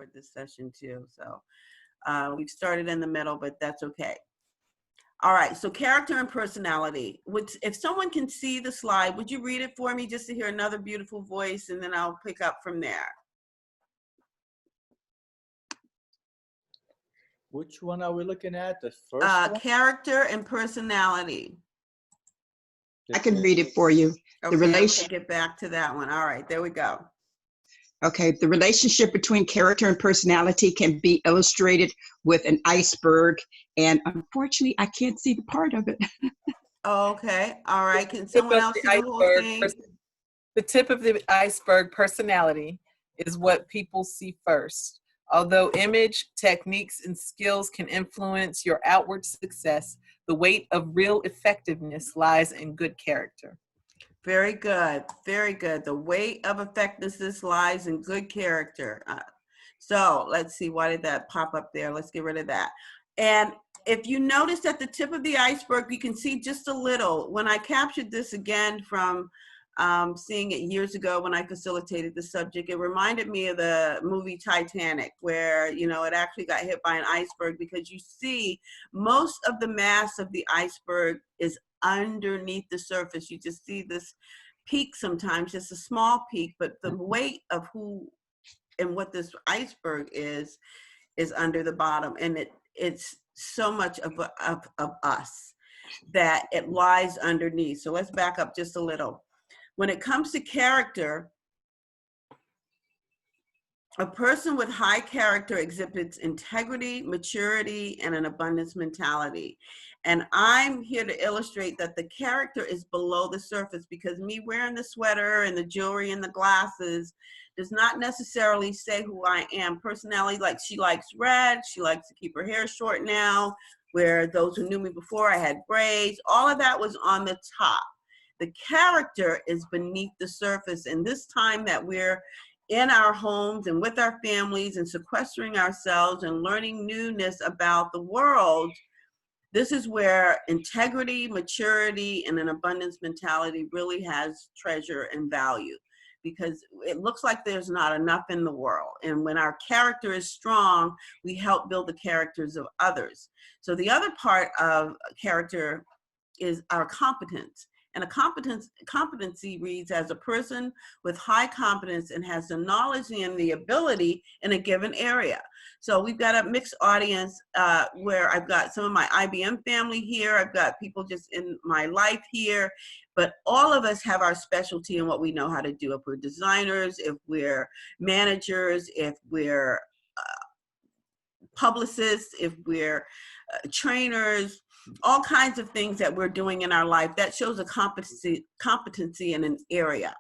record this session too. So we've started in the middle, but that's okay. All right, so character and personality. If someone can see the slide, would you read it for me just to hear another beautiful voice, and then I'll pick up from there. Which one are we looking at? The first one? Character and personality. I can read it for you. Okay, I'll get back to that one. All right, there we go. Okay, the relationship between character and personality can be illustrated with an iceberg, and unfortunately, I can't see the part of it. Okay, all right. Can someone else see the whole thing? The tip of the iceberg, personality, is what people see first. Although image, techniques, and skills can influence your outward success, the weight of real effectiveness lies in good character. Very good. Very good. The weight of effectiveness lies in good character. So let's see. Why did that pop up there? Let's get rid of that. And if you notice at the tip of the iceberg, you can see just a little. When I captured this again from seeing it years ago when I facilitated the subject, it reminded me of the movie Titanic, where, you know, it actually got hit by an iceberg, because you see most of the mass of the iceberg is underneath the surface. You just see this peak sometimes, just a small peak, but the weight of who and what this iceberg is under the bottom. And it's so much of us that it lies underneath. So let's back up just a little. When it comes to character, a person with high character exhibits integrity, maturity, and an abundance mentality. And I'm here to illustrate that the character is below the surface, because me wearing the sweater and the jewelry and the glasses does not necessarily say who I am. Personality, like she likes red, she likes to keep her hair short now, where those who knew me before, I had braids. All of that was on the top. The character is beneath the surface. And this time that we're in our homes and with our families and sequestering ourselves and learning newness about the world, this is where integrity, maturity, and an abundance mentality really has treasure and value, because it looks like there's not enough in the world. And when our character is strong, we help build the characters of others. So the other part of character is our competence. And a competency reads as a person with high competence and has the knowledge and the ability in a given area. So we've got a mixed audience where I've got some of my IBM family here. I've got people just in my life here. But all of us have our specialty in what we know how to do. If we're designers, if we're managers, if we're publicists, if we're trainers, all kinds of things that we're doing in our life, that shows a competency in an area.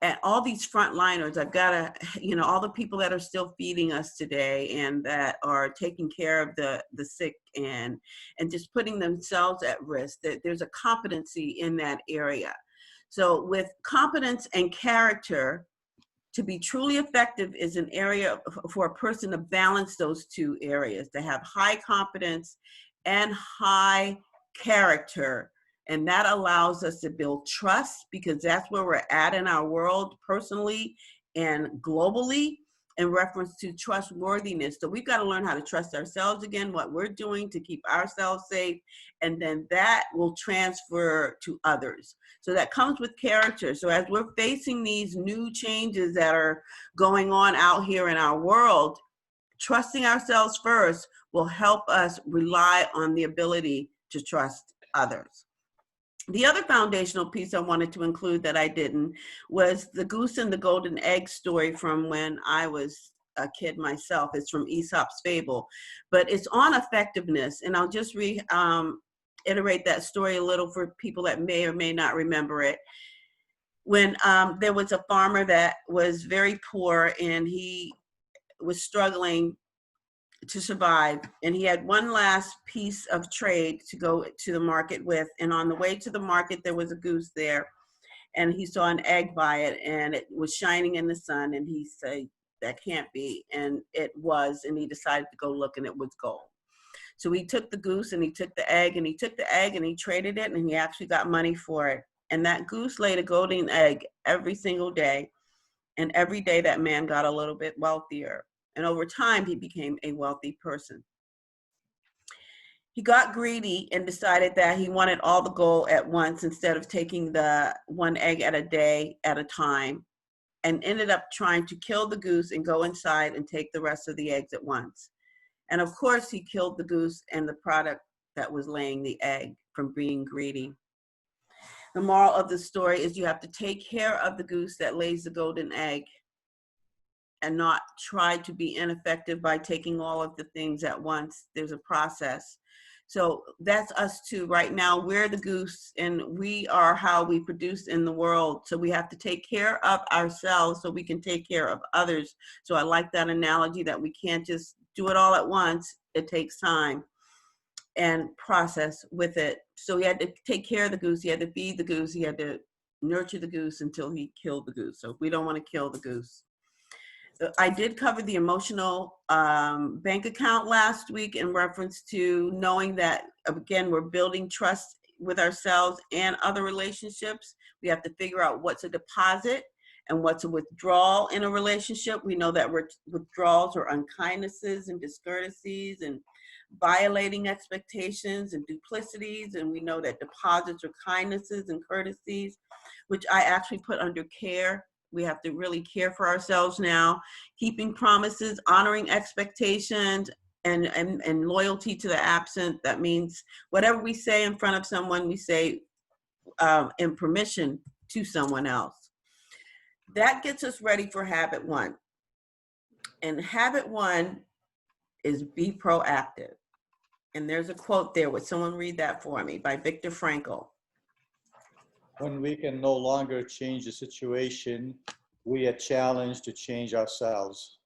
And all these frontliners, I've got to, you know, all the people that are still feeding us today and that are taking care of the sick and just putting themselves at risk, that there's a competency in that area. So with competence and character, to be truly effective is an area for a person to balance those two areas, to have high competence and high character. And that allows us to build trust, because that's where we're at in our world personally and globally in reference to trustworthiness. So we've got to learn how to trust ourselves again, what we're doing to keep ourselves safe, and then that will transfer to others. So that comes with character. So as we're facing these new changes that are going on out here in our world, trusting ourselves first will help us rely on the ability to trust others. The other foundational piece I wanted to include that I didn't was the goose and the golden egg story from when I was a kid myself. It's from Aesop's Fable, but it's on effectiveness. And I'll just reiterate that story a little for people that may or may not remember it. When there was a farmer that was very poor and he was struggling to survive, and he had one last piece of trade to go to the market with, and on the way to the market there was a goose there, and he saw an egg by it and it was shining in the sun, and he said, that can't be, and it was, and he decided to go look, and it was gold. So he took the goose and he took the egg, and he took the egg and he traded it, and he actually got money for it. And that goose laid a golden egg every single day, and every day that man got a little bit wealthier. And over time, he became a wealthy person. He got greedy and decided that he wanted all the gold at once instead of taking the one egg at a day at a time, and ended up trying to kill the goose and go inside and take the rest of the eggs at once. And of course, he killed the goose and the product that was laying the egg from being greedy. The moral of the story is you have to take care of the goose that lays the golden egg and not try to be ineffective by taking all of the things at once. There's a process. So that's us too. Right now, we're the goose and we are how we produce in the world. So we have to take care of ourselves so we can take care of others. So I like that analogy that we can't just do it all at once. It takes time and process with it. So he had to take care of the goose. He had to feed the goose. He had to nurture the goose until he killed the goose. So we don't want to kill the goose. I did cover the emotional bank account last week in reference to knowing that, again, we're building trust with ourselves and other relationships. We have to figure out what's a deposit and what's a withdrawal in a relationship. We know that withdrawals are unkindnesses and discourtesies and violating expectations and duplicities. And we know that deposits are kindnesses and courtesies, which I actually put under care. We have to really care for ourselves now, keeping promises, honoring expectations, and loyalty to the absent. That means whatever we say in front of someone, we say in permission to someone else. That gets us ready for habit 1. And habit 1 is be proactive. And there's a quote there. Would someone read that for me by Viktor Frankl? When we can no longer change the situation, we are challenged to change ourselves.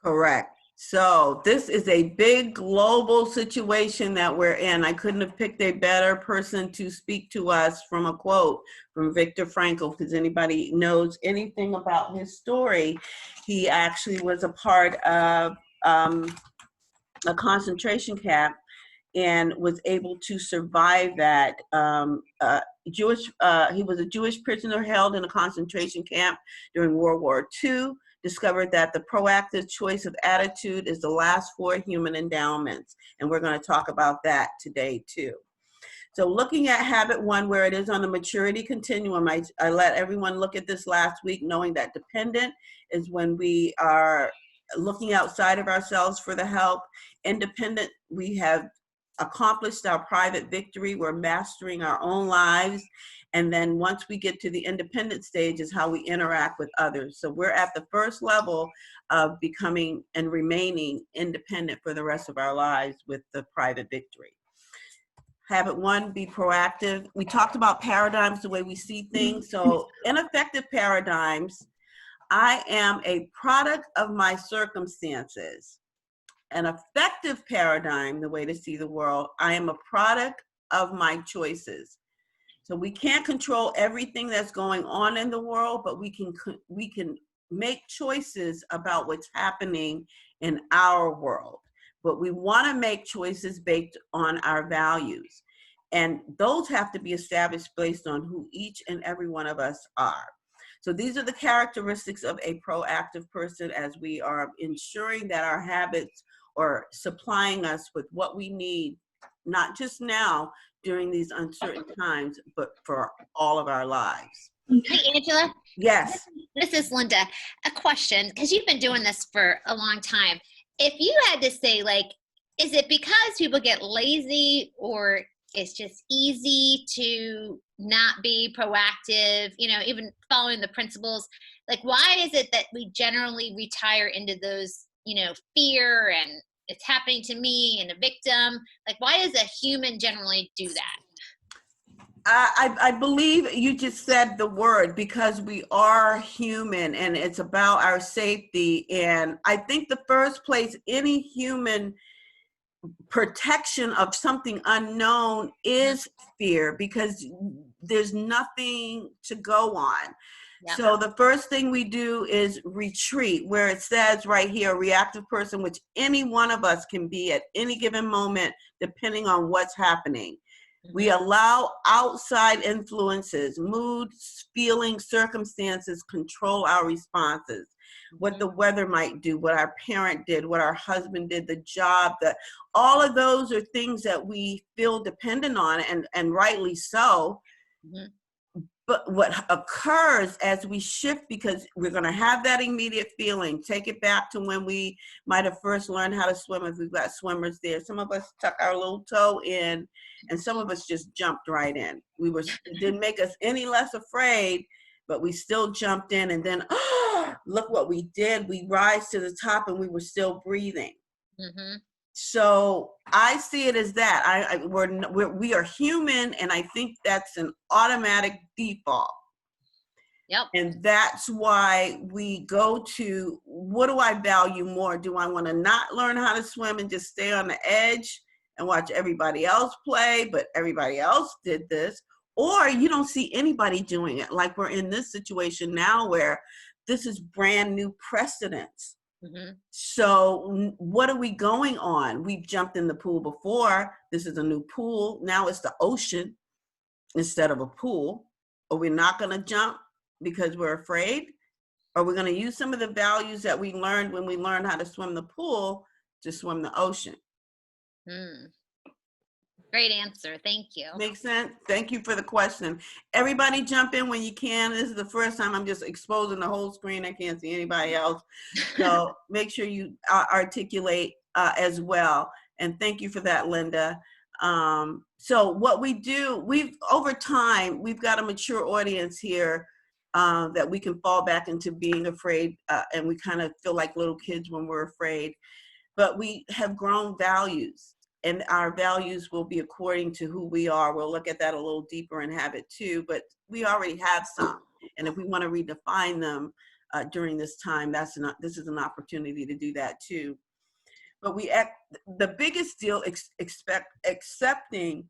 Correct. So this is a big global situation that we're in. I couldn't have picked a better person to speak to us from a quote from Viktor Frankl, because anybody knows anything about his story, he actually was a part of a concentration camp and was able to survive that. He was a Jewish prisoner held in a concentration camp during World War II, discovered that the proactive choice of attitude is the last 4 human endowments. And we're going to talk about that today too. So looking at habit 1, where it is on the maturity continuum, I let everyone look at this last week, knowing that dependent is when we are looking outside of ourselves for the help. Independent, we have accomplished our private victory. We're mastering our own lives. And then once we get to the independent stage is how we interact with others. So we're at the first level of becoming and remaining independent for the rest of our lives with the private victory. Habit 1, be proactive. We talked about paradigms, the way we see things. So ineffective paradigms, I am a product of my circumstances. An effective paradigm, the way to see the world, I am a product of my choices. So we can't control everything that's going on in the world, but we can make choices about what's happening in our world. But we want to make choices based on our values. And those have to be established based on who each and every one of us are. So these are the characteristics of a proactive person as we are ensuring that our habits are supplying us with what we need, not just now during these uncertain times, but for all of our lives. Hey, Angela. Yes. This is Linda. A question, because you've been doing this for a long time. If you had to say, like, is it because people get lazy or it's just easy to not be proactive, even following the principles? Like, why is it that we generally retire into those, fear and it's happening to me and a victim? Like, why does a human generally do that? I believe you just said the word, because we are human and it's about our safety. And I think the first place any human protection of something unknown is fear, because there's nothing to go on. Yep. So the first thing we do is retreat, where it says right here, reactive person, which any one of us can be at any given moment, depending on what's happening. We allow outside influences, moods, feelings, circumstances control our responses. what the weather might do, what our parent did, what our husband did, the job, all of those are things that we feel dependent on, and rightly so. Mhm. But what occurs as we shift, because we're going to have that immediate feeling, take it back to when we might have first learned how to swim, if we've got swimmers there. Some of us tuck our little toe in, and some of us just jumped right in. It didn't make us any less afraid, but we still jumped in, and then, oh, look what we did. We rise to the top, and we were still breathing. Mhm. So I see it as that. We are human, and I think that's an automatic default. Yep. And that's why we go to, what do I value more? Do I want to not learn how to swim and just stay on the edge and watch everybody else play, but everybody else did this? Or you don't see anybody doing it, like we're in this situation now where this is brand new precedence. Mhm. So what are we going on? We've jumped in the pool before. This is a new pool. Now it's the ocean instead of a pool. Are we not going to jump because we're afraid? Are we going to use some of the values that we learned when we learned how to swim the pool to swim the ocean? Great answer. Thank you. Makes sense? Thank you for the question. Everybody jump in when you can. This is the first time I'm just exposing the whole screen. I can't see anybody else. So make sure you articulate as well. And thank you for that, Linda. So what we do, over time, we've got a mature audience here that we can fall back into being afraid, and we kind of feel like little kids when we're afraid. But we have grown values, and our values will be according to who we are. We'll look at that a little deeper in habit too, but we already have some. And if we want to redefine them during this time, this is an opportunity to do that too. But the biggest deal, accepting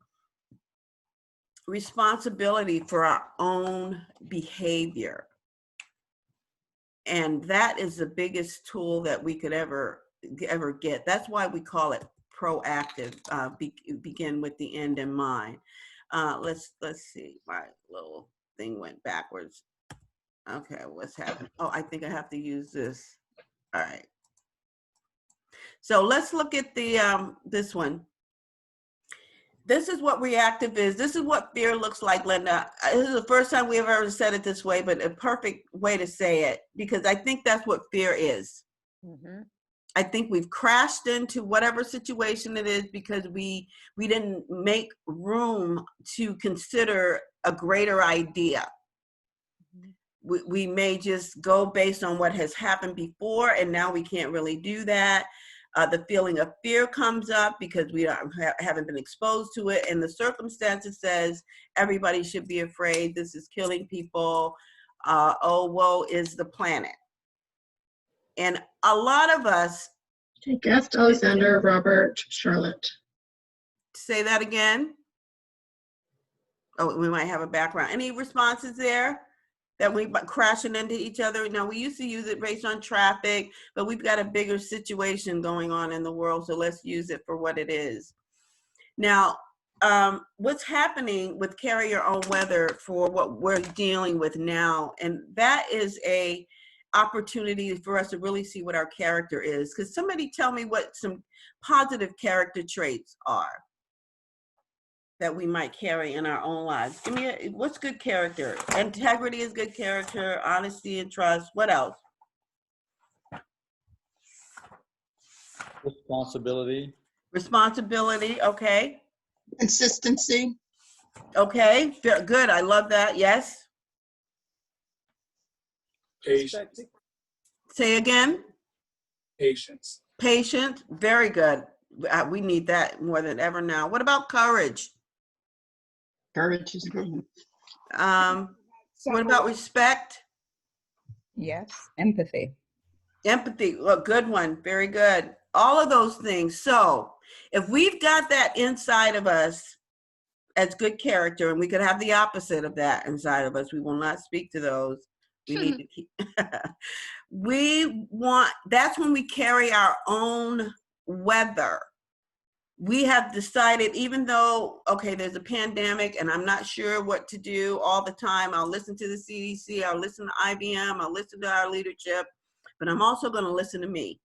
responsibility for our own behavior. And that is the biggest tool that we could ever get. That's why we call it proactive, begin with the end in mind. Let's see, my little thing went backwards. Okay, what's happening? Oh, I think I have to use this. All right. So let's look at this one. This is what reactive is. This is what fear looks like, Linda. This is the first time we've ever said it this way, but a perfect way to say it, because I think that's what fear is. Mhm. I think we've crashed into whatever situation it is because we didn't make room to consider a greater idea. We may just go based on what has happened before, and now we can't really do that. The feeling of fear comes up because we haven't been exposed to it, and the circumstances says everybody should be afraid. This is killing people. Oh, woe is the planet. And a lot of us. Okay, guest Alexander Robert Charlotte. Say that again. Oh, we might have a background. Any responses there that we crashing into each other? Now, we used to use it based on traffic, but we've got a bigger situation going on in the world, so let's use it for what it is. Now, what's happening with Carry Your Own Weather for what we're dealing with now, and that is a opportunity for us to really see what our character is. Because somebody tell me what some positive character traits are that we might carry in our own lives. Give me what's good character? Integrity is good character, honesty and trust. What else? Responsibility. Responsibility, okay. Consistency. Okay, good, I love that, yes. Patience. Say again. Patience. Patient, very good. We need that more than ever now. What about courage? Courage is good. What about respect? Yes, empathy. Empathy, a good one, very good. All of those things. So if we've got that inside of us as good character, and we could have the opposite of that inside of us, we will not speak to those. We need to keep, that's when we carry our own weather. We have decided, even though, okay, there's a pandemic and I'm not sure what to do all the time, I'll listen to the CDC, I'll listen to IBM, I'll listen to our leadership, but I'm also going to listen to me.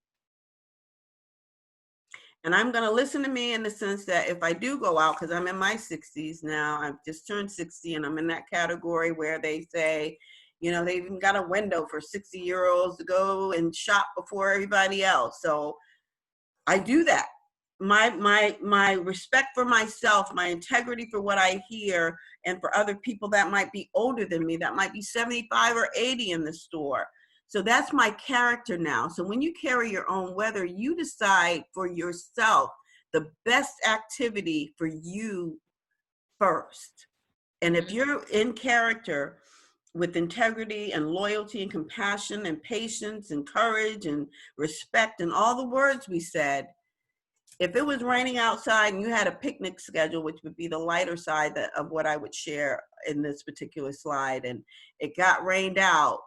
And I'm going to listen to me in the sense that if I do go out, because I'm in my 60s now, I've just turned 60, and I'm in that category where they say, you know, they even got a window for 60-year-olds to go and shop before everybody else. So I do that. My respect for myself, my integrity for what I hear, and for other people that might be older than me, that might be 75 or 80 in the store. So that's my character now. So when you carry your own weather, you decide for yourself the best activity for you first. And if you're in character with integrity and loyalty and compassion and patience and courage and respect and all the words we said, if it was raining outside and you had a picnic schedule, which would be the lighter side of what I would share in this particular slide, and it got rained out,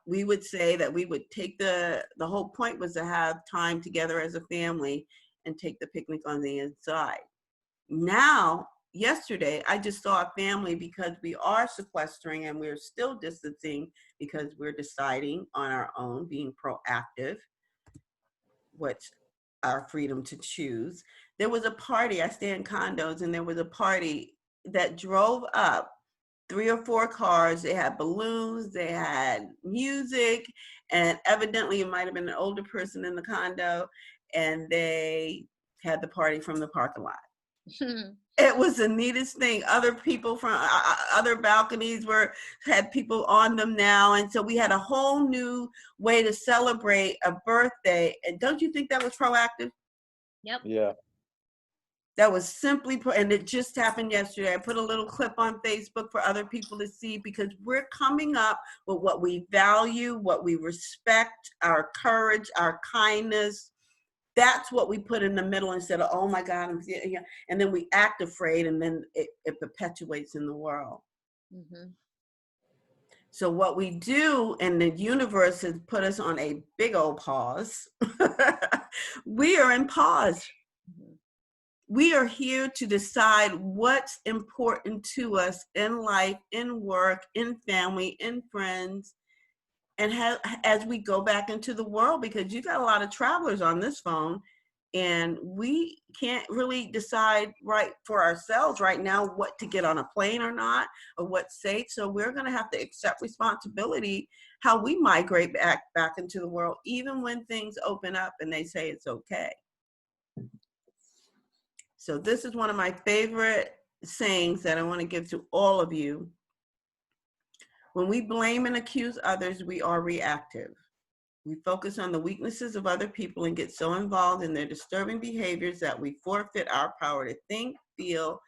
we would say that we would take the whole point was to have time together as a family and take the picnic on the inside. Now, yesterday, I just saw a family, because we are sequestering and we're still distancing because we're deciding on our own, being proactive, what's our freedom to choose. There was a party, I stay in condos, and there was a party that drove up 3 or 4 cars. They had balloons, they had music, and evidently it might have been an older person in the condo, and they had the party from the parking lot. It was the neatest thing. Other people from other balconies had people on them now, and so we had a whole new way to celebrate a birthday. And don't you think that was proactive? Yep. Yeah. That was simply, and it just happened yesterday. I put a little clip on Facebook for other people to see, because we're coming up with what we value, what we respect, our courage, our kindness. That's what we put in the middle instead of, oh my God, and then we act afraid, and then it perpetuates in the world. Mm-hmm. So what we do, and the universe has put us on a big old pause. We are in pause. We are here to decide what's important to us in life, in work, in family, in friends, and as we go back into the world, because you got a lot of travelers on this phone, and we can't really decide right for ourselves right now what to get on a plane or not, or what's safe. So we're going to have to accept responsibility how we migrate back into the world, even when things open up and they say it's okay. So this is one of my favorite sayings that I want to give to all of you. When we blame and accuse others, we are reactive. We focus on the weaknesses of other people and get so involved in their disturbing behaviors that we forfeit our power to think, feel,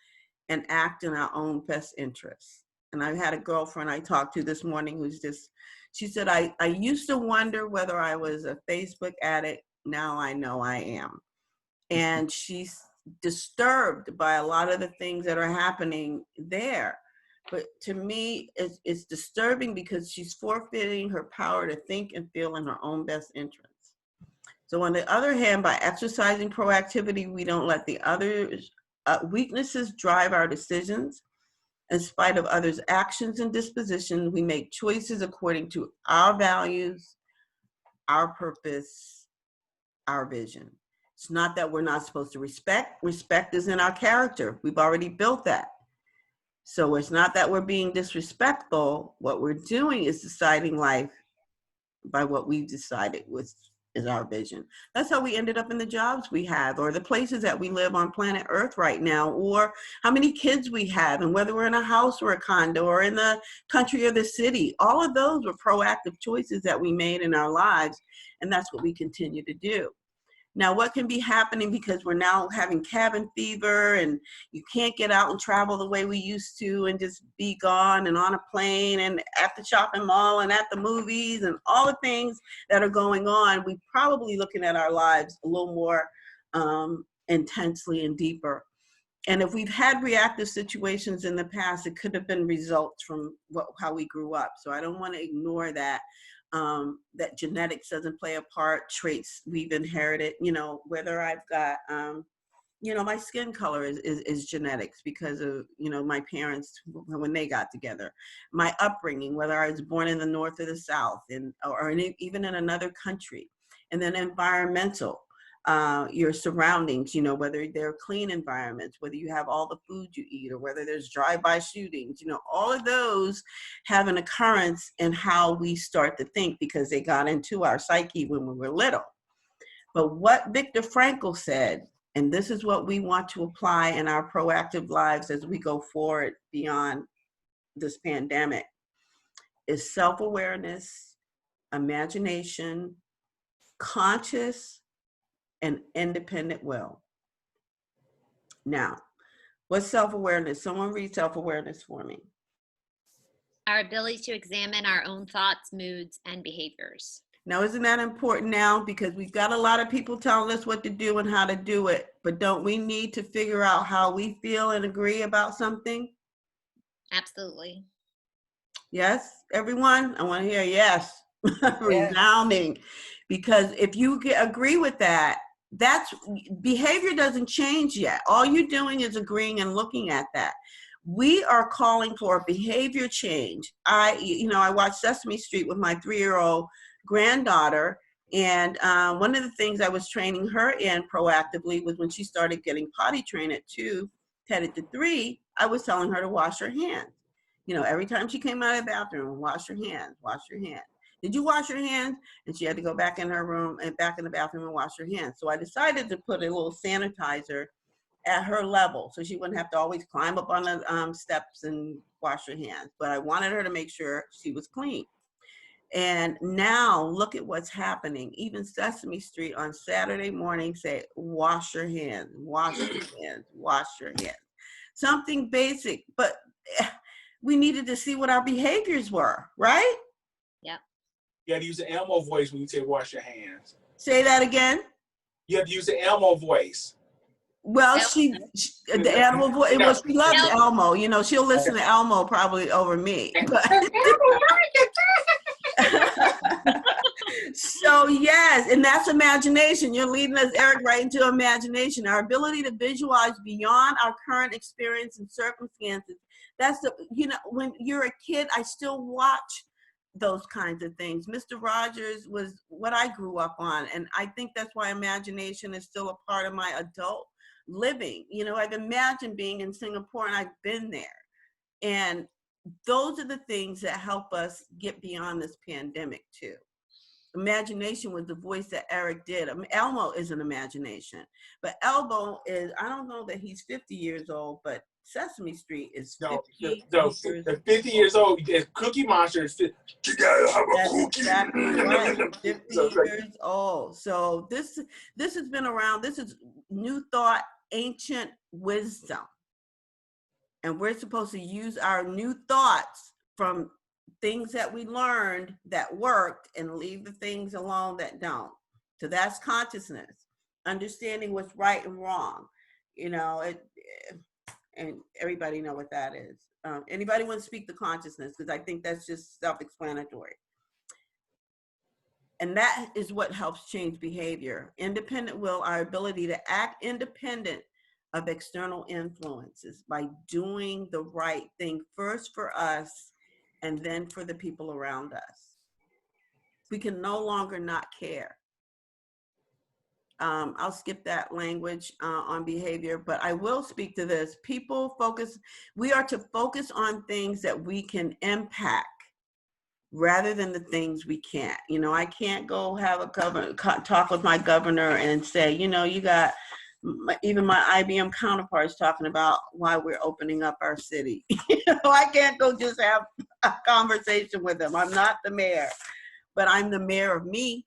and act in our own best interests. And I had a girlfriend I talked to this morning she said, I used to wonder whether I was a Facebook addict. Now I know I am. And she's disturbed by a lot of the things that are happening there. But to me, it's disturbing because she's forfeiting her power to think and feel in her own best interests. So on the other hand, by exercising proactivity, we don't let the others' weaknesses drive our decisions. In spite of others' actions and dispositions, we make choices according to our values, our purpose, our vision. It's not that we're not supposed to respect. Respect is in our character. We've already built that. So it's not that we're being disrespectful. What we're doing is deciding life by what we've decided is our vision. That's how we ended up in the jobs we have, or the places that we live on planet Earth right now, or how many kids we have, and whether we're in a house or a condo or in the country or the city. All of those were proactive choices that we made in our lives, and that's what we continue to do. Now, what can be happening, because we're now having cabin fever and you can't get out and travel the way we used to and just be gone and on a plane and at the shopping mall and at the movies and all the things that are going on, we're probably looking at our lives a little more intensely and deeper. And if we've had reactive situations in the past, it could have been results from how we grew up. So I don't want to ignore that. That genetics doesn't play a part, traits we've inherited, whether I've got you know, my skin color is genetics because of, you know, my parents when they got together, my upbringing, whether I was born in the North or the South, even in another country, and then environmental, your surroundings, you know, whether they're clean environments, whether you have all the food you eat, or whether there's drive-by shootings, you know, all of those have an occurrence in how we start to think because they got into our psyche when we were little. But what Viktor Frankl said, and this is what we want to apply in our proactive lives as we go forward beyond this pandemic, is self-awareness, imagination, conscious, and independent will. Now, what's self-awareness? Someone read self-awareness for me. Our ability to examine our own thoughts, moods, and behaviors. Now, isn't that important now? Because we've got a lot of people telling us what to do and how to do it, but don't we need to figure out how we feel and agree about something? Absolutely. Yes, everyone? I want to hear yes. Resounding. Because if you agree with that, that's behavior doesn't change yet. All you're doing is agreeing and looking at that. We are calling for a behavior change. I watched Sesame Street with my 3-year-old granddaughter, and one of the things I was training her in proactively was when she started getting potty trained at 2, headed to 3, I was telling her to wash her hands. You know, every time she came out of the bathroom, wash your hands, wash your hands. Did you wash your hands? And she had to go back in her room and back in the bathroom and wash her hands. So I decided to put a little sanitizer at her level so she wouldn't have to always climb up on the steps and wash her hands. But I wanted her to make sure she was clean. And now look at what's happening. Even Sesame Street on Saturday morning say, wash your hands, wash your hands, wash your hands. Something basic, but we needed to see what our behaviors were, right? Yep. You have to use the Elmo voice when you say wash your hands. Say that again. You have to use the Elmo voice. Well, Yep. the animal voice, well, she loves Yep. Elmo. You know, she'll listen to Elmo probably over me. But so yes, and that's imagination. You're leading us, Eric, right into imagination. Our ability to visualize beyond our current experience and circumstances. That's the, you know, when you're a kid, I still watch those kinds of things. Mr. Rogers was what I grew up on, and I think that's why imagination is still a part of my adult living. You know, I've imagined being in Singapore, and I've been there. And those are the things that help us get beyond this pandemic too. Imagination was the voice that Eric did. Elmo is an imagination, but Elmo is, I don't know that he's 50 years old, but Sesame Street is 50 years 50 years old. Cookie Monster is 50. That's exactly right. 50 years old. So this has been around. This is New Thought, ancient wisdom. And we're supposed to use our new thoughts from things that we learned that worked and leave the things alone that don't. So that's consciousness, understanding what's right and wrong. You know, and everybody know what that is. Anybody want to speak to consciousness? Because I think that's just self-explanatory. And that is what helps change behavior. Independent will, our ability to act independent of external influences by doing the right thing first for us and then for the people around us. We can no longer not care. I'll skip that language on behavior, but I will speak to this. We are to focus on things that we can impact rather than the things we can't. You know, I can't go have a talk with my governor and say, you know, you got even my IBM counterparts talking about why we're opening up our city. You know, I can't go just have a conversation with them. I'm not the mayor, but I'm the mayor of me.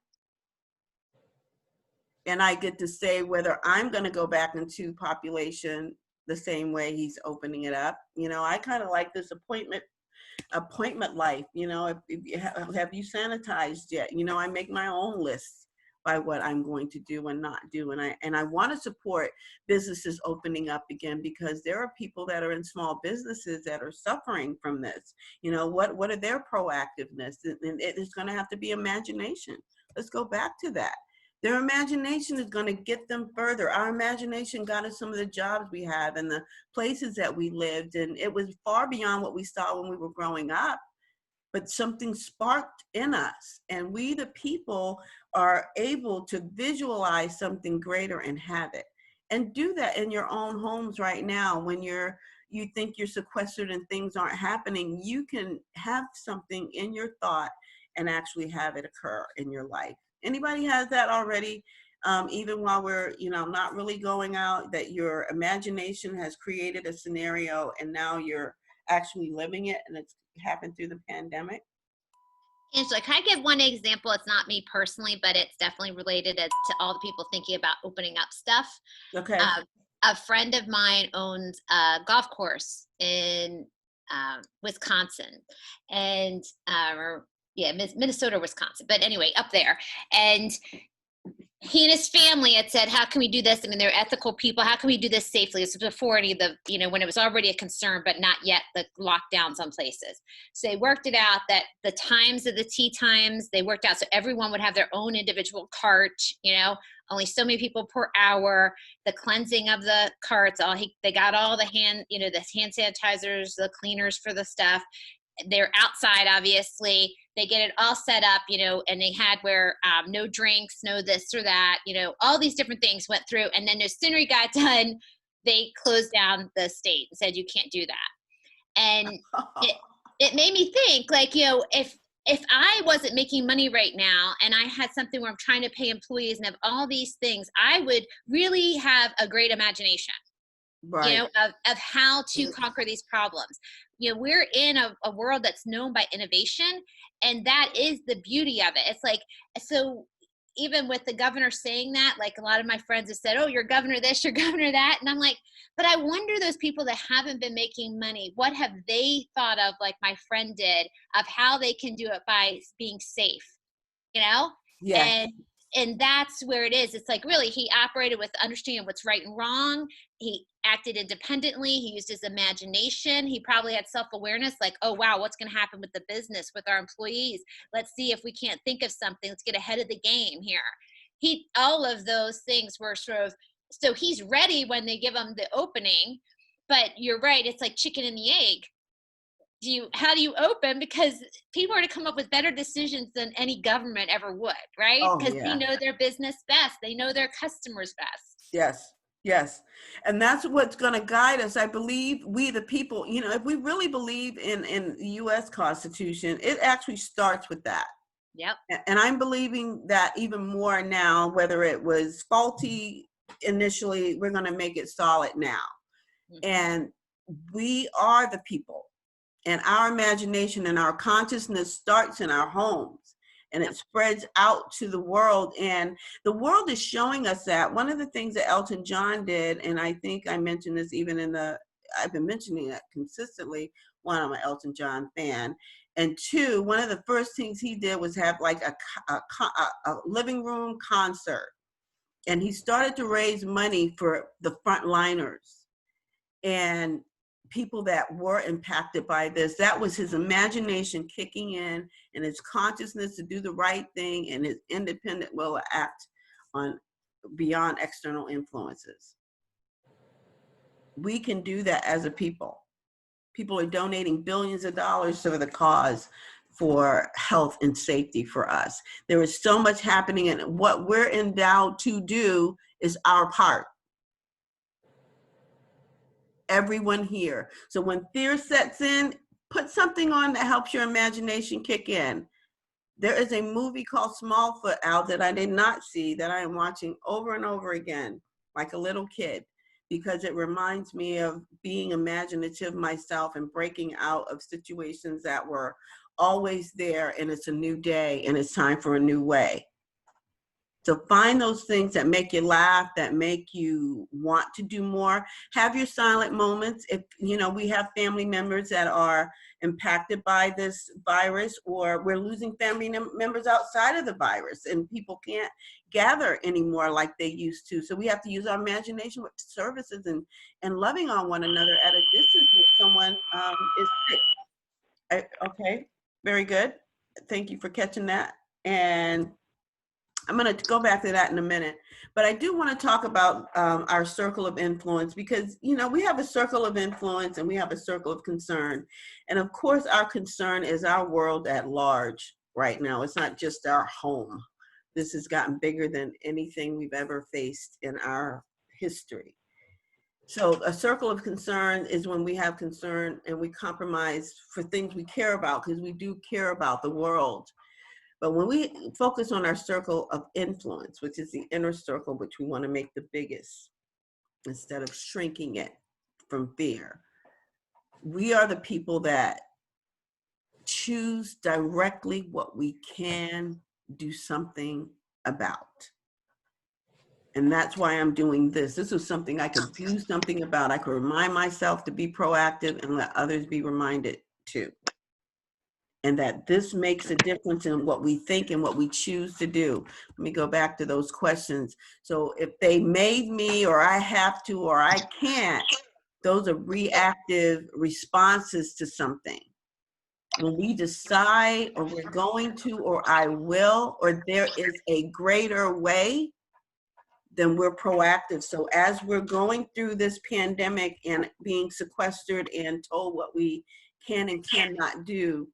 And I get to say whether I'm going to go back into population the same way he's opening it up. You know, I kind of like this appointment life. You know, have you sanitized yet? You know, I make my own list by what I'm going to do and not do. And I want to support businesses opening up again, because there are people that are in small businesses that are suffering from this. You know, what are their proactiveness? And it is going to have to be imagination. Let's go back to that. Their imagination is going to get them further. Our imagination got us some of the jobs we have and the places that we lived, and it was far beyond what we saw when we were growing up. But something sparked in us, and we, the people, are able to visualize something greater and have it. And do that in your own homes right now. When you think you're sequestered and things aren't happening, you can have something in your thought and actually have it occur in your life. Anybody has that already? Even while we're, not really going out, that your imagination has created a scenario and now you're actually living it, and it's happened through the pandemic? Angela, can I give one example? It's not me personally, but it's definitely related to all the people thinking about opening up stuff. Okay. A friend of mine owns a golf course in Wisconsin, and Minnesota, Wisconsin. But anyway, up there. And he and his family had said, how can we do this? I mean, they're ethical people. How can we do this safely? This was before any of the, when it was already a concern, but not yet the lockdowns on places. So they worked it out that the times of the tee times, they worked out so everyone would have their own individual cart, only so many people per hour, the cleansing of the carts, they got all the hand sanitizers, the cleaners for the stuff. They're outside, obviously. They get it all set up, and they had where no drinks, no this or that, all these different things went through. And then as soon as he got done, they closed down the state and said, you can't do that. And it made me think, like, if I wasn't making money right now and I had something where I'm trying to pay employees and have all these things, I would really have a great imagination. Right. Of how to conquer these problems. We're in a world that's known by innovation, and that is the beauty of it. It's like, so even with the governor saying that, like a lot of my friends have said, oh, you're governor this, you're governor that. And I'm like, but I wonder those people that haven't been making money, what have they thought of, like my friend did, of how they can do it by being safe, Yeah. And that's where it is. It's like, really, he operated with understanding what's right and wrong. He acted independently. He used his imagination. He probably had self-awareness, like, oh, wow, what's going to happen with the business, with our employees? Let's see if we can't think of something. Let's get ahead of the game here. All of those things were sort of, so he's ready when they give him the opening. But you're right. It's like chicken and the egg. How do you open? Because people are to come up with better decisions than any government ever would, right? Because they know their business best. They know their customers best. Yes. And that's what's going to guide us. I believe we, the people, if we really believe in the U.S. Constitution, it actually starts with that. Yep. And I'm believing that even more now, whether it was faulty initially, we're going to make it solid now. Mm-hmm. And we are the people. And our imagination and our consciousness starts in our homes, and it spreads out to the world. And the world is showing us that. One of the things that Elton John did, and I think I mentioned this even I've been mentioning it consistently. One, I'm an Elton John fan. And two, one of the first things he did was have like a living room concert. And he started to raise money for the frontliners and people that were impacted by this. That was his imagination kicking in, and his consciousness to do the right thing, and his independent will to act on beyond external influences. We can do that as a people. People are donating billions of dollars to the cause for health and safety for us. There is so much happening, and what we're endowed to do is our part. Everyone here. So when fear sets in, put something on that helps your imagination kick in. There is a movie called Smallfoot out that I did not see, that I am watching over and over again, like a little kid, because it reminds me of being imaginative myself and breaking out of situations that were always there, and it's a new day and it's time for a new way. So find those things that make you laugh, that make you want to do more. Have your silent moments. If, we have family members that are impacted by this virus, or we're losing family members outside of the virus, and people can't gather anymore like they used to. So we have to use our imagination with services and loving on one another at a distance when someone is sick. Okay, very good. Thank you for catching that. And I'm going to go back to that in a minute, but I do want to talk about our circle of influence because, you know, we have a circle of influence and we have a circle of concern. And of course, our concern is our world at large right now. It's not just our home. This has gotten bigger than anything we've ever faced in our history. So a circle of concern is when we have concern and we compromise for things we care about because we do care about the world. But when we focus on our circle of influence, which is the inner circle, which we want to make the biggest, instead of shrinking it from fear, we are the people that choose directly what we can do something about. And that's why I'm doing this. This is something I could do something about. I could remind myself to be proactive and let others be reminded too. And that this makes a difference in what we think and what we choose to do. Let me go back to those questions. So if they made me, or I have to, or I can't, those are reactive responses to something. When we decide, or we're going to, or I will, or there is a greater way, then we're proactive. So as we're going through this pandemic and being sequestered and told what we can and cannot do,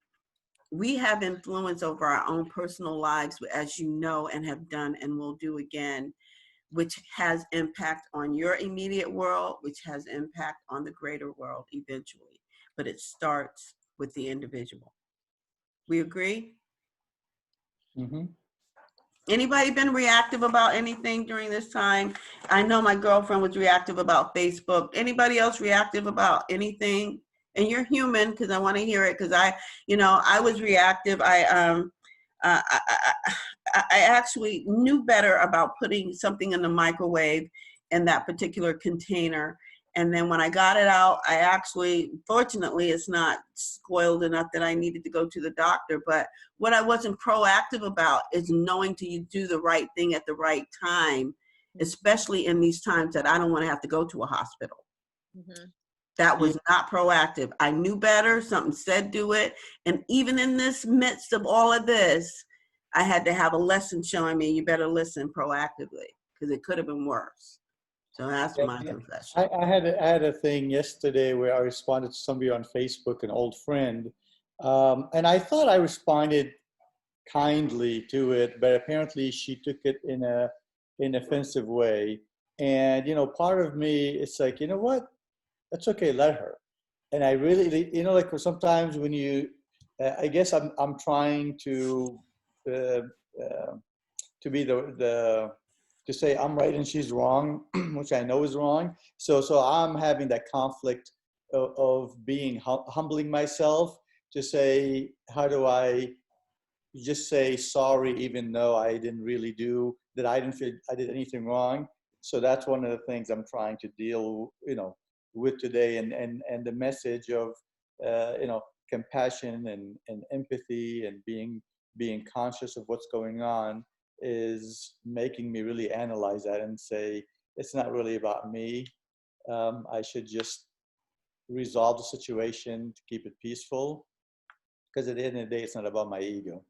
we have influence over our own personal lives, as you know, and have done and will do again, which has impact on your immediate world, which has impact on the greater world eventually. But it starts with the individual. We agree? Mhm. Anybody been reactive about anything during this time? I know my girlfriend was reactive about Facebook. Anybody else reactive about anything? And you're human, because I want to hear it, because I was reactive. I actually knew better about putting something in the microwave in that particular container. And then when I got it out, I actually, fortunately, it's not spoiled enough that I needed to go to the doctor. But what I wasn't proactive about is knowing to do the right thing at the right time, especially in these times that I don't want to have to go to a hospital. Mhm. That was not proactive. I knew better. Something said do it. And even in this midst of all of this, I had to have a lesson showing me you better listen proactively because it could have been worse. So that's my confession. I had a thing yesterday where I responded to somebody on Facebook, an old friend, and I thought I responded kindly to it, but apparently she took it in an offensive way. And part of me, it's like, you know what? That's okay. Let her. And I really, like sometimes when you, I guess I'm trying to be to say I'm right and she's wrong, which I know is wrong. So I'm having that conflict of being humbling myself to say, how do I just say sorry, even though I didn't really do that. I didn't feel I did anything wrong. So that's one of the things I'm trying to deal, with today, and the message of, compassion and empathy and being conscious of what's going on is making me really analyze that and say, it's not really about me. I should just resolve the situation to keep it peaceful, because at the end of the day, it's not about my ego.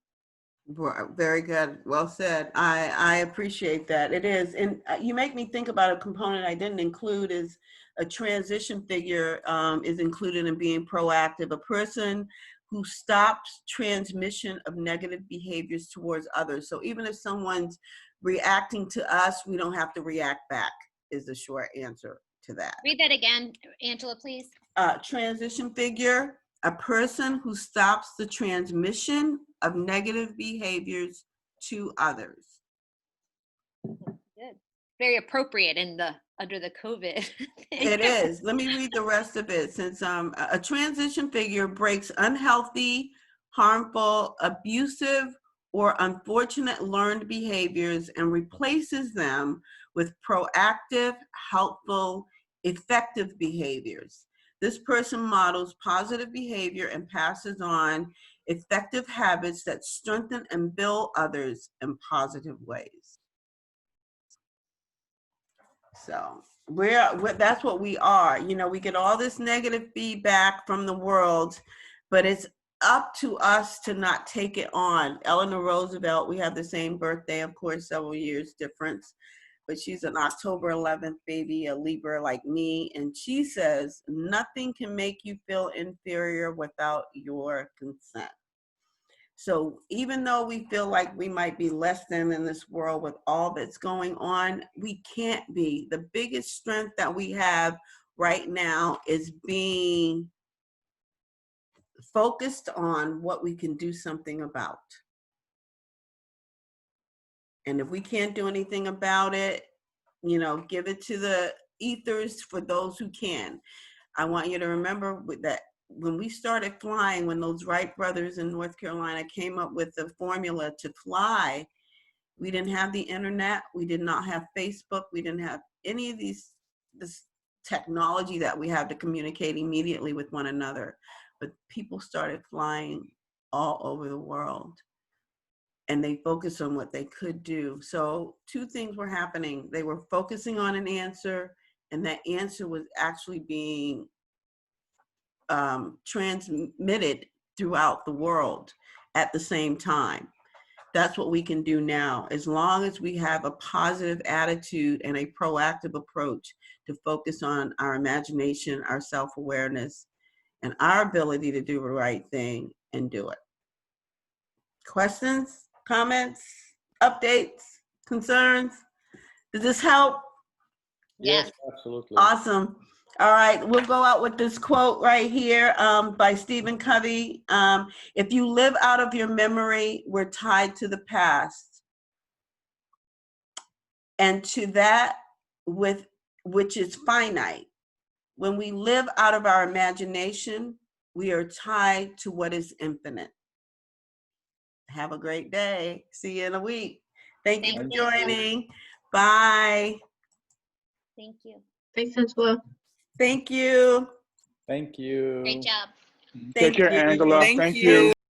Very good. Well said. I appreciate that. It is. And you make me think about a component I didn't include is a transition figure is included in being proactive. A person who stops transmission of negative behaviors towards others. So even if someone's reacting to us, we don't have to react back is the short answer to that. Read that again, Angela, please. Transition figure, a person who stops the transmission of negative behaviors to others. Good. Very appropriate under the COVID. It is. Let me read the rest of it. Since a transition figure breaks unhealthy, harmful, abusive, or unfortunate learned behaviors and replaces them with proactive, helpful, effective behaviors. This person models positive behavior and passes on effective habits that strengthen and build others in positive ways. So that's what we are. We get all this negative feedback from the world, but it's up to us to not take it on. Eleanor Roosevelt, we have the same birthday, of course, several years difference, but she's an October 11th baby, a Libra like me, and she says, nothing can make you feel inferior without your consent. So even though we feel like we might be less than in this world with all that's going on, we can't be. The biggest strength that we have right now is being focused on what we can do something about. And if we can't do anything about it, you know, give it to the ethers for those who can. I want you to remember that when we started flying, when those Wright brothers in North Carolina came up with the formula to fly, we didn't have the internet, we did not have Facebook, we didn't have any of this technology that we have to communicate immediately with one another. But people started flying all over the world, and they focused on what they could do. So two things were happening. They were focusing on an answer, and that answer was actually being transmitted throughout the world at the same time. That's what we can do now. As long as we have a positive attitude and a proactive approach to focus on our imagination, our self-awareness, and our ability to do the right thing and do it. Questions, comments, updates, concerns? Does this help? Yes. Absolutely. Awesome. All right, we'll go out with this quote right here by Stephen Covey. If you live out of your memory, we're tied to the past. And to that which is finite. When we live out of our imagination, we are tied to what is infinite. Have a great day. See you in a week. Thank you for Thank you. joining. Bye. Thank you. Thanks, Angela. Thank you. Thank you. Great job. Take care, you. Angela. Thank Thank you. you.